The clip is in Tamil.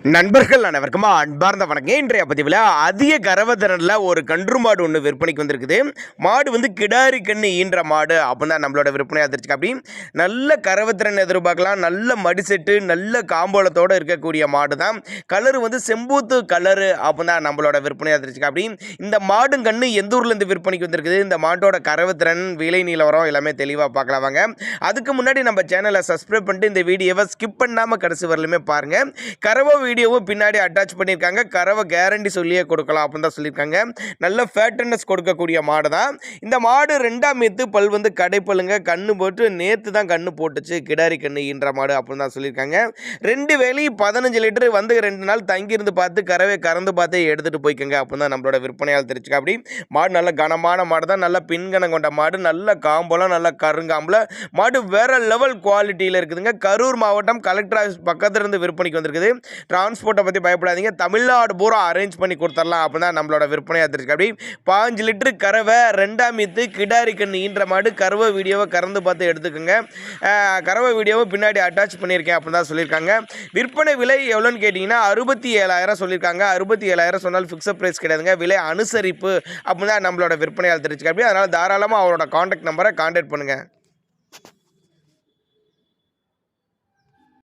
நண்பர்கள் அனைவருக்கும் அன்பார்ந்த வணக்கம். இன்றைய பதிவில் அதிக கறவைத்திறனில் ஒரு கன்று மாடு ஒன்று விற்பனைக்கு வந்திருக்குது. மாடு வந்து கிடாரி கன்று ஈன்ற மாடு அப்படின்னு தான் நம்மளோட விற்பனை ஆதரிச்சு. அப்படி நல்ல கறவைத்திறன் எதிர்பார்க்கலாம். நல்ல மடிசெட்டு நல்ல காம்போலத்தோடு இருக்கக்கூடிய மாடு தான். கலரு வந்து செம்பூத்து கலரு அப்படின்னு தான் நம்மளோட விற்பனை ஆதரிச்சு. அப்படி இந்த மாடும் கன்று எந்த ஊர்லேருந்து விற்பனைக்கு வந்திருக்குது, இந்த மாட்டோட கறவைத்திறன் விலை நிலவரம் எல்லாமே தெளிவாக பார்க்கலாம் வாங்க. அதுக்கு முன்னாடி நம்ம சேனலை சப்ஸ்கிரைப் பண்ணிட்டு இந்த வீடியோவை ஸ்கிப் பண்ணாமல் கடைசி வரலுமே பாருங்கள். கறவை வீடியோவும் பின்னாடி அட்டாச் பண்ணியிருக்காங்க. கறவை கேரண்டி சொல்லியே கொடுக்கலாம் அப்படின்னு தான் சொல்லியிருக்காங்க. நல்ல ஃபேட்டனஸ் கொடுக்கக்கூடிய மாடு தான் இந்த மாடு. 2ஆம் ஈத்து பல் வந்து கடைப்பல்லுங்க. கண்ணு போட்டு நேற்று தான் கண்ணு போட்டுச்சு. கிடாரி கண்ணு ஈன்ற மாடு அப்படின்னு தான் சொல்லியிருக்காங்க. 2 வேலி 15 லிட்டர் வந்து 2 நாள் தங்கியிருந்து பார்த்து கறவை கறந்து பார்த்து எடுத்துகிட்டு போய்க்கோங்க அப்படின்னு தான் நம்மளோட விற்பனையால் தெரிஞ்சுக்க. அப்படி மாடு நல்ல கனமான மாடு தான். நல்ல பின்கணம் கொண்ட மாடு. நல்ல காம்பலம் நல்ல கருங்காம்பில் மாடு வேற லெவல் குவாலிட்டியில் இருக்குதுங்க. கரூர் மாவட்டம் கலெக்டர் ஆஃபீஸ் பக்கத்துல இருந்து விற்பனைக்கு வந்திருக்குது. டிரான்ஸ்போர்ட்டை பற்றி பயப்படாதீங்க. தமிழ்நாடு பூரா அரேஞ்ச் பண்ணி கொடுத்துடலாம் அப்படின்னு தான் நம்மளோட விற்பனையாக தெரிஞ்சுக்க. அப்படி 5 லிட்டரு கறவை 2ஆம் ஈத்து கிடாரி கண்ணு ஈன்ற மாடு. கறவை வீடியோவை கறந்து பார்த்து எடுத்துக்கோங்க. கறவை வீடியோவை பின்னாடி அட்டாச் பண்ணியிருக்கேன் அப்படின்னு தான் சொல்லியிருக்காங்க. விற்பனை விலை எவ்வளோன்னு கேட்டிங்கன்னா 67,000 சொல்லியிருக்காங்க. 67,000 சொன்னால் ஃபிக்ஸட் ப்ரைஸ் கிடையாதுங்க. விலை அனுசரிப்பு அப்படின்னு தான் நம்மளோட விற்பனையால் தெரிஞ்சுக்க. அப்படி அதனால் தாராளமாக அவரோட கான்டாக்ட் நம்பரை கான்டாக்ட் பண்ணுங்கள்.